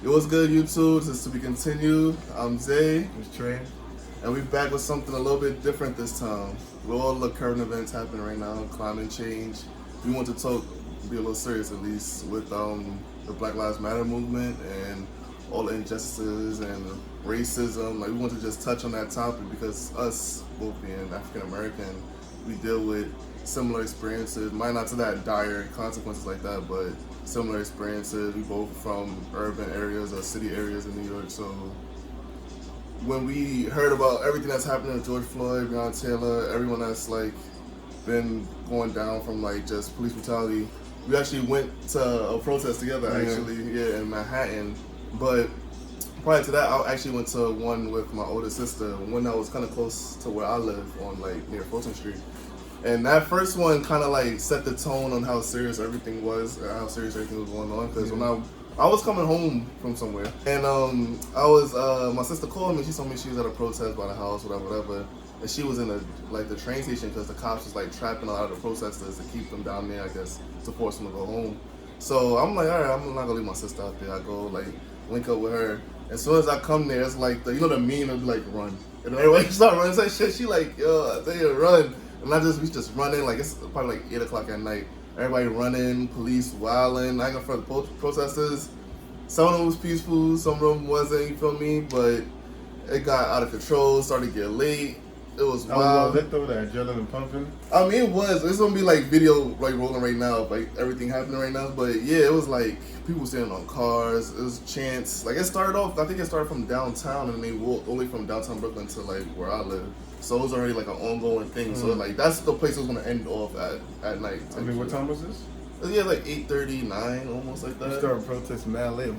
Yo, what's good, YouTube? This is To Be Continued. I'm Zay, It's Trey. and we're back with something a little bit different this time. With all the current events happening right now, climate change, we want to talk, be a little serious at least, with the Black Lives Matter movement and all the injustices and racism. Like, we want to just touch on that topic because us, both being African American, we deal with similar experiences. Might not to that dire consequences like that, but similar experiences. We both from urban areas or city areas in New York. So when we heard about everything that's happening with George Floyd, Breonna Taylor, everyone that's like been going down from like just police brutality, we actually went to a protest together in Manhattan. But prior to that, I actually went to one with my older sister, one that was kind of close to where I live on like near Fulton Street. And that first one kind of like set the tone on how serious everything was, how serious everything was going on. Because when I was coming home from somewhere, and my sister called me. She told me she was at a protest by the house, whatever. And she was in the train station because the cops was like trapping a lot of the protesters to keep them down there, I guess, to force them to go home. So I'm like, all right, I'm not gonna leave my sister out there. I go like link up with her. As soon as I come there, it's like the meme of like run, and everybody start running. Say shit. She like, yo, I tell you to run. And we just running, like it's probably like 8 o'clock at night. Everybody running, police wilding. I got for the protesters. Some of them was peaceful, some of them wasn't, you feel me? But it got out of control, started to get late. It was wild. Lit though, that adrenaline pumping. I mean, it was. It's gonna be like video like rolling right now, like everything happening right now. But yeah, it was like people standing on cars. It was chants. Like it started off. I think it started from downtown, and they walked only from downtown Brooklyn to like where I live. So it was already like an ongoing thing. So like that's the place it was gonna end off at night. I mean, what time was this? Yeah, like 8:39, almost like that. You started protesting mad late.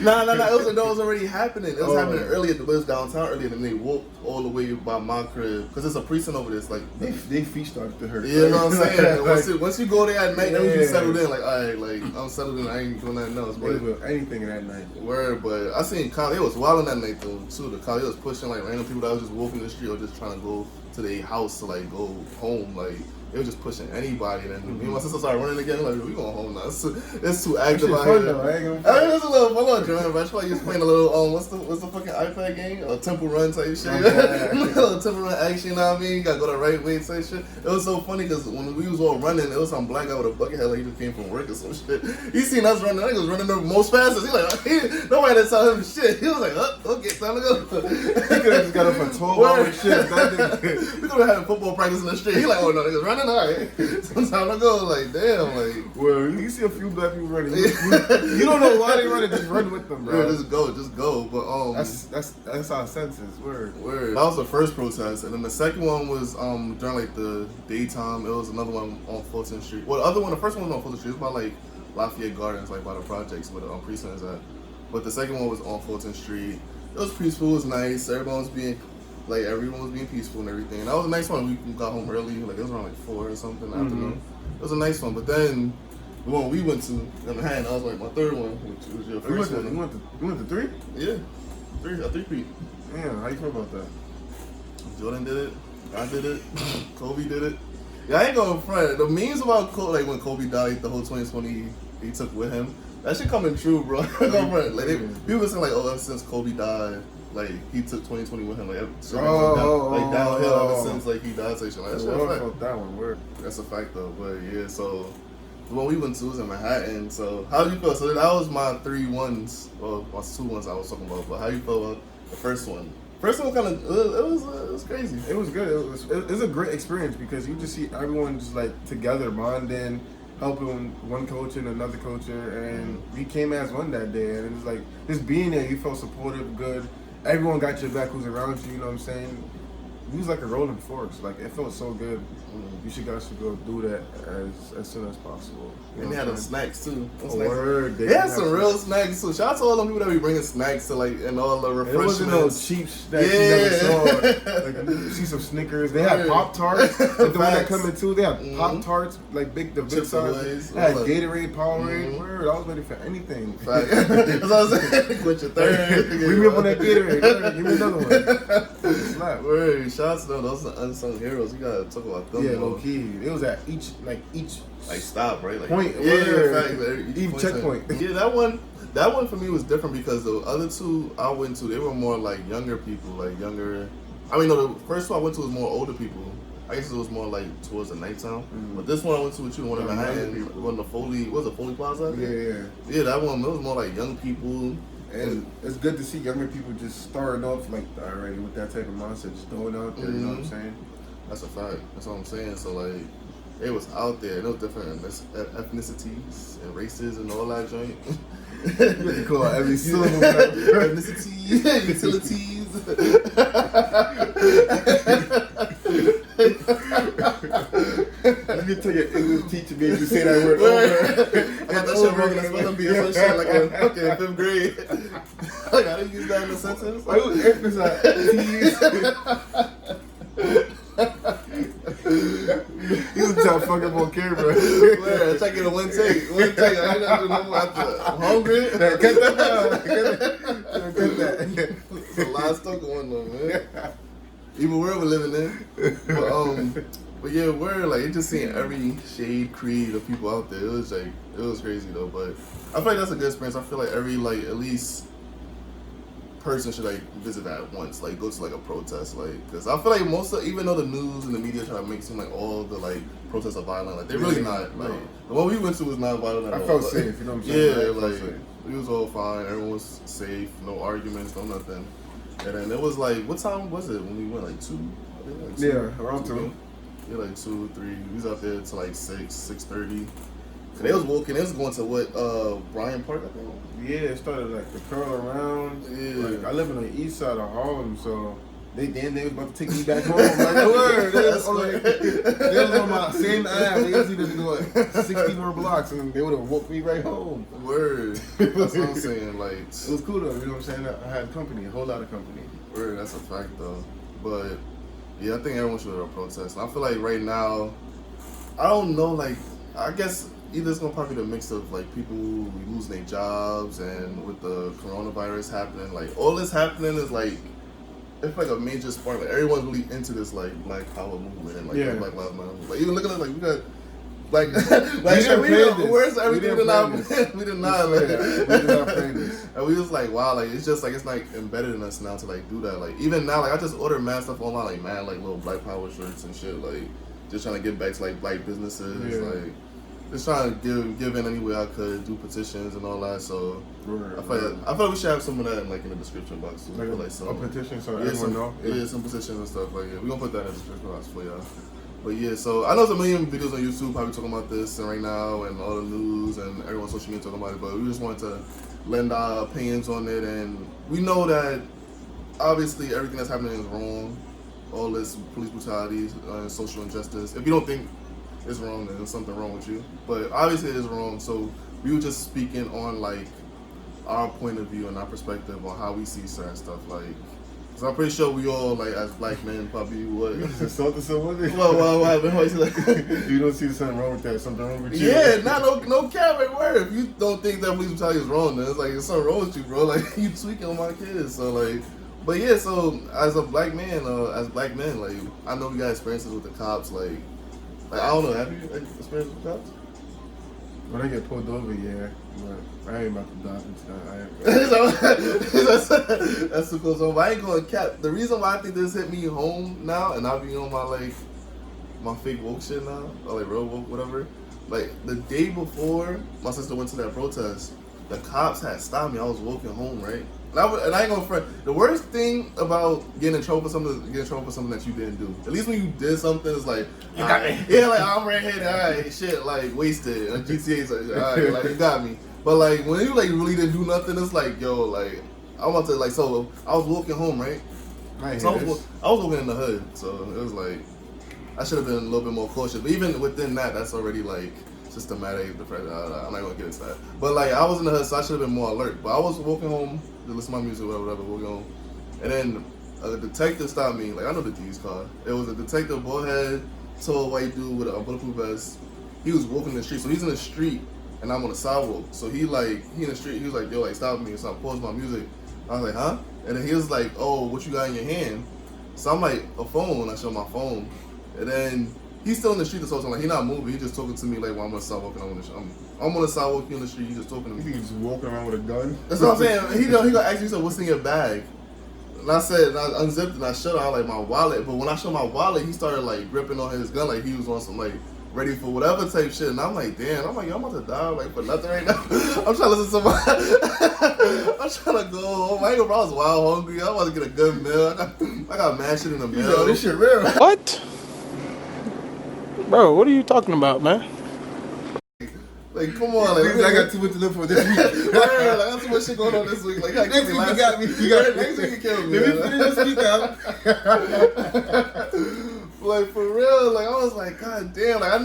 Nah. It was already happening. It was happening earlier. It was downtown earlier, and they walked all the way by my crib because there's a precinct over there. It's like they feet started to hurt. You know what I'm saying? Once you go there at night, then you settled in. Like, all right, like I'm settled in. I ain't doing nothing else. They do anything at night. Word, but I seen Kyle. It was wilding that night though too. The Kyle was pushing like random people that was just walking the street or just trying to go to their house to like go home. Like they were just pushing anybody. And then me and my sister started running again. Like, we going home now. It's too active out here. Though, I mean, it's a little enjoying, but I feel like you're playing a little what's the fucking iPad game? A Temple Run type shit. Little Temple Run action, you know what I mean? You gotta go the right way type shit. It was so funny because when we was all running, it was some black guy with a bucket hat like he just came from work or some shit. He seen us running, he was running the most fastest. He like, nobody had to tell him shit. He was like, okay, time to go. He could have just got up for 12 hours shit. We could have had football practice in the street. He like, oh no, niggas running, all right. Sometimes I go like, damn, like. Well, you see a few black people running. You don't know why they running. Just run with them, bro. Yeah, just go. But that's our senses. Word. That was the first protest, and then the second one was during like the daytime. It was another one on Fulton Street. Well, the first one was on Fulton Street. It was by like Lafayette Gardens, like by the projects where the precinct is at. But the second one was on Fulton Street. It was peaceful. It was nice. Everyone was being peaceful and everything. And that was a nice one. We got home early. Like it was around like 4 or something in the afternoon. It was a nice one. But then the one we went to in Manhattan, that was like my third one, which was your first one. You went to 3? Yeah, a 3-peat. Yeah, how you feel about that? Jordan did it. I did it. Kobe did it. Yeah, I ain't going front. The memes about Kobe, like when Kobe died, the whole 2020 he took with him. That shit coming true, bro. Like people were saying like, oh, ever since Kobe died, like he took 2020 with him, like downhill ever since like he died. So like, that's a fact. That one word. That's a fact though. But yeah, so the one we went to was in Manhattan. So how do you feel? So that was my 3 ones, well, my 2 ones I was talking about. But how you feel about the first one? First one kind of it was crazy. It was good. It was a great experience because you just see everyone just like together bonding, helping one coach and another coacher, and we came as one that day. And it was like just being there, you felt supportive, good. Everyone got your back who's around you. You know what I'm saying? It was like a rolling force. Like it felt so good. You guys should go do that as soon as possible. And they had them snacks too. Word. They had some real snacks too. Shout out to all them people that be bringing snacks to like and all the refreshments. It wasn't no cheap that you never saw. Like you see some Snickers. They had Pop-Tarts. The one that come in too. They had Pop-Tarts, like the big size. They had Gatorade, Powerade. Word. I was ready for anything. That's what I was saying. With your third. We me up on that Gatorade. Word. Give me another one. Slap. Word. Shout out to them. Those are the unsung heroes. You gotta talk about them. Yeah, low key. It was at each like stop, right? Like point. Yeah, each checkpoint. Yeah, that one That one for me was different because the other two I went to, they were more like younger people, like younger. I mean, no, the first one I went to was more older people. I guess it was more like towards the nighttime. But this one I went to with you, the one in Manhattan, one the Foley, what was it, Foley Plaza? Yeah, that one, it was more like young people. And it's good to see younger people just starting off like already with that type of mindset, just throwing out there, you know what I'm saying? That's a fact. That's what I'm saying. So like, it was out there. No different ethnicities and races and all that joint. You call every syllable. Ethnicity, utilities. Let me tell your English teacher made you say that word over. I got that shit wrong in the spelling bee or some shit like in fucking 5th grade. Like, I didn't use that in a sentence. I was emphasize T's. You was trying to fuck up on camera. Where? I try to get a one take. One take. I ain't gonna do no more after. I'm hungry. Cut that down. Cut that. It's a lot of stuff going on, man. Even world we're living in. But yeah, we're like, it just seeing every shade, creed of people out there. It was like, it was crazy though. But I feel like that's a good experience. I feel like every, like, at least person should like visit that once, like go to like a protest, like, because I feel like most of, even though the news and the media try to make it seem like all the like protests are violent, like they're really not. Like the one we went to was not violent at all. I felt safe, you know what I'm saying? Yeah, like it was all fine. Everyone was safe, no arguments, no nothing. And then it was like, what time was it when we went? Like 2? I think like 2. Yeah, around 2. Yeah, like 2, 3. We was out there till like 6:30. And they was walking. They was going to what? Bryant Park, I think. Yeah, it started like the curl around. Yeah. Like I live on the east side of Harlem, so they was about to take me back home. Like, word. They was on my same app. They was either do like 60 more blocks, and they would have woke me right home. Word. That's what I'm saying. Like, it was cool though. You know what I'm saying? I had company, a whole lot of company. Word. That's a fact though. But yeah, I think everyone should have a protest. And I feel like right now, I don't know. Like, I guess. Either it's gonna probably be a mix of like people losing their jobs and with the coronavirus happening, like all this happening is like it's like a major spark. Like everyone's really into this like Black Power movement and like the Black Lives Matter movement. Like even looking at like we got like where's everything we did not plan this. We did not plan this. And we was like wow, like it's just like it's like embedded in us now to like do that. Like even now, like I just ordered mad stuff online, like mad like little Black Power shirts and shit, like just trying to get back to like black businesses, like. Just trying to give in any way I could, do petitions and all that. So I feel like we should have some of that in the description box. Too. Like some, a petition, so everyone know. Yeah, some petitions and stuff. Like we're gonna put that in the description box for y'all. But yeah, so I know there's a million videos on YouTube probably talking about this and right now and all the news and everyone's social media talking about it. But we just wanted to lend our opinions on it, and we know that obviously everything that's happening is wrong. All this police brutality and social injustice. If you don't think it's wrong, then there's something wrong with you. But obviously it is wrong. So we were just speaking on like our point of view and our perspective on how we see certain stuff. Like, so I'm pretty sure we all like as black men probably would. You just insulted someone? What happened? You don't see something wrong with that? Something wrong with you? Yeah, no cap, like word. If you don't think that police brutality is wrong, then it's like there's something wrong with you, bro. Like you tweaking on my kids. So like. But yeah, so as a black man, as black men, like I know we got experiences with the cops, like I don't know, have you experienced with cops? When I get pulled over, yeah, but I ain't about to dive into that. That's too close home. I ain't going to cap. The reason why I think this hit me home now, and I'll be on my fake woke shit now, or like real woke, whatever. Like the day before my sister went to that protest, the cops had stopped me. I was walking home, right? And I ain't gonna front. The worst thing about getting in trouble for something is getting in trouble for something that you didn't do. At least when you did something, it's like you got me. Yeah, like I'm red-handed, alright, shit, like wasted. And GTA's like, alright, like you got me. But like when you like really didn't do nothing, it's like yo, like I'm about to like so I was walking home, right? I was walking in the hood, so it was like I should have been a little bit more cautious. But even within that, that's already like systematic. I'm not gonna get into that. But like I was in the hood, so I should have been more alert. But I was walking home to listen to my music, whatever, walking home, and then a detective stopped me. Like I know the D's car. It was a detective, bullhead, tall white dude with a bulletproof vest. He was walking in the street, so he's in the street, and I'm on the sidewalk. So he in the street. He was like, yo, like stop me, so I paused my music. I was like, huh? And then he was like, oh, what you got in your hand? So I'm like, a phone. I show my phone, and then He's still in the street this whole time. Like, he not moving. He just talking to me like, well, I'm gonna start walking on the street. I'm on the sidewalk, you on the street. You just talking to You me. think he's just walking around with a gun? That's what I'm saying. He gonna ask me, so what's in your bag? And I said, and I unzipped and I showed out like my wallet. But when I showed my wallet, he started like gripping on his gun like he was on some like ready for whatever type shit. And I'm like, damn. I'm like, yo, I'm about to die like for nothing right now. I'm trying to listen to my. I'm trying to go home. I ain't gonna. I was wild hungry. I want to get a good meal. I got mad shit in the mail. Yo, this shit real. What? Bro, what are you talking about, man? Like, come on, like, I got too much to live for this week. Like, I got too much shit going on this week. Like, Next week you got me. You got next week you killed me. Let me finish this week out. Like, for real, like, I was like, God damn, like, I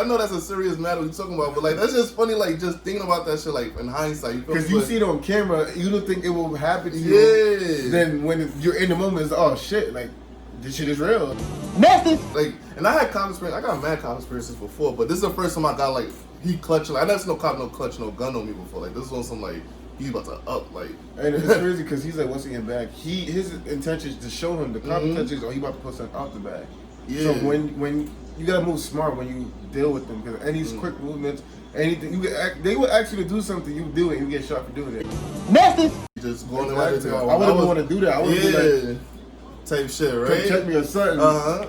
know that's a serious matter we're talking about, but like, that's just funny, like, just thinking about that shit, like, in hindsight. Because you see it on camera, you don't think it will happen to you. Yeah. Then when you're in the moment, it's oh shit, like this shit is real. Nasty. Like, and I had cop experience. I got mad cop experiences before, but this is the first time I got like he clutching. Like, I never seen no cop no clutch no gun on me before. Like, this was on some like he's about to up like. And it's crazy because he's like, what's in your bag? His intention is to show him the cop intention is, oh, he about to put something out the bag. Yeah. So when you gotta move smart when you deal with them because any quick movements, anything they would ask you to do something, you do it, and you get shot for doing it. Nasty. Just going Exactly. around. I wouldn't want to do that. I would be like, type shit, right? come check me or something.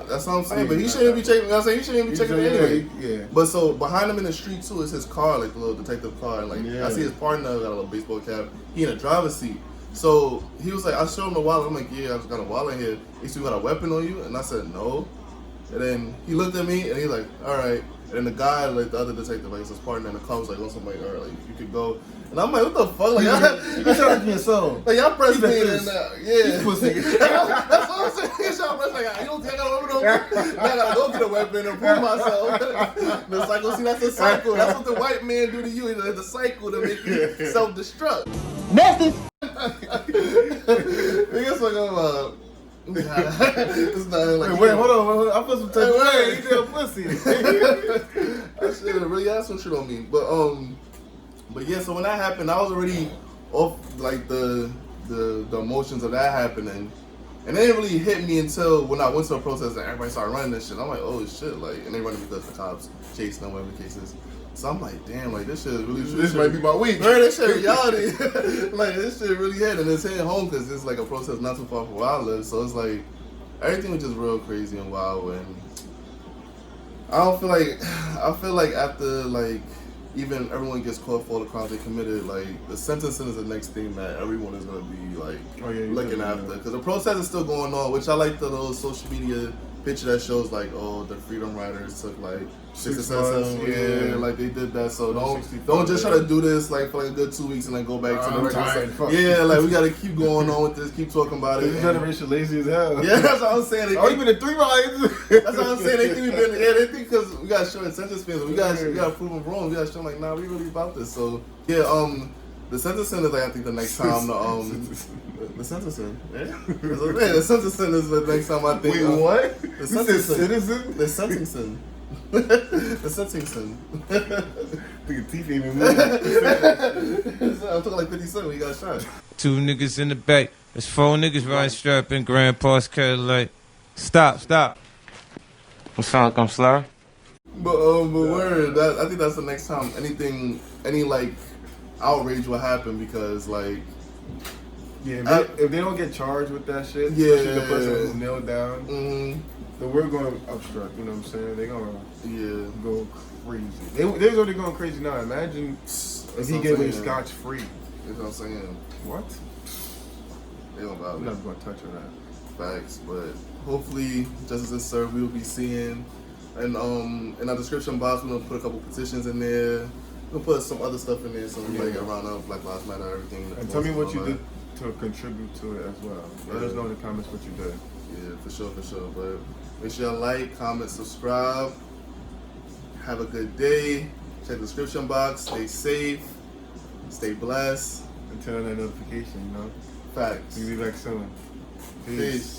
That's what I'm saying. But he shouldn't be checking. I'm saying he shouldn't be checking me anyway. Yeah. But so behind him in the street too is his car, like the little detective car. And like Yeah. I see his partner got a little baseball cap. He in a driver's seat. So he was like, I showed him the wallet. I'm like, yeah, I just got a wallet here. He said, you got a weapon on you? And I said, no. And then he looked at me and he's like, all right. And then the guy, like the other detective, like his partner in the car was like, also like, all right, like, you could go. And I'm like, what the fuck? Like, You trying to be a soul. like y'all press me He's and like yeah. He's pussy. That's what I'm saying. Y'all press like, you don't think I got a weapon on me? I gotta go get a weapon and prove myself. The cycle, see, that's the cycle. That's what the white man do to you. It's the cycle to make you self-destruct. Nasty. Niggas like, it's not like. Wait, hold on. I put some type of way. He's a pussy. That shit really had some shit on me. But yeah, so when that happened, I was already off like the emotions of that happening. And it didn't really hit me until when I went to a protest and everybody started running this shit. I'm like, oh shit, like, and they running because the cops chasing them, whatever the case is. So I'm like, damn, like this shit really. This might be my week. Man, this shit reality. Like this shit really hit, and it's hitting home because it's like a protest not too far from where I live. So it's like everything was just real crazy and wild. And I feel like after like even everyone gets caught for all the crimes they committed, like the sentencing is the next thing that everyone is gonna be like looking after. Because the protest is still going on, which I like the little social media picture that shows like, oh, the Freedom Riders took like 6 months, yeah, like they did that. So don't just try to do this like for like a good 2 weeks and then go back to the regular stuff. Yeah, like we gotta keep going on with this, keep talking about it. This generation lazy as hell. Yeah, that's what I'm saying. Oh, even the 3 rides. That's what I'm saying. They think we've been, they think because we got short sentence spins, we got to prove them wrong. We got to show them like, nah, we really about this. So yeah, the sentencing is like I think the next time the sentencing. Yeah, the sentencing is the next time I think. Wait, what? The sentencing. Citizen? The sentencing. The sentencing. Think teeth ain't even moving. I'm talking like 50 Cent when he got shot. 2 niggas in the back. There's 4 niggas riding strapped in Grandpa's Cadillac. Stop. I'm sound like I'm slurring. But word, I think that's the next time any like outrage will happen because like. Yeah, if they don't get charged with that shit, especially the person who's nailed down, then we're going to obstruct, you know what I'm saying? They're going to go crazy. They're already going crazy now. Imagine if he gave me scotch free. You know what I'm saying? What? They don't bother. I'm not going to touch on that. Facts, but hopefully justice is served. We will be seeing, and in our description box, we're going to put a couple petitions in there. We'll put some other stuff in there, so we like around Black Lives Matter, everything. And tell me what you did to contribute to it as well. Let us know in the comments what you did. Yeah, for sure. But make sure you like, comment, subscribe. Have a good day. Check the description box. Stay safe. Stay blessed. And turn on that notification, you know? Facts. We'll be back soon. Peace.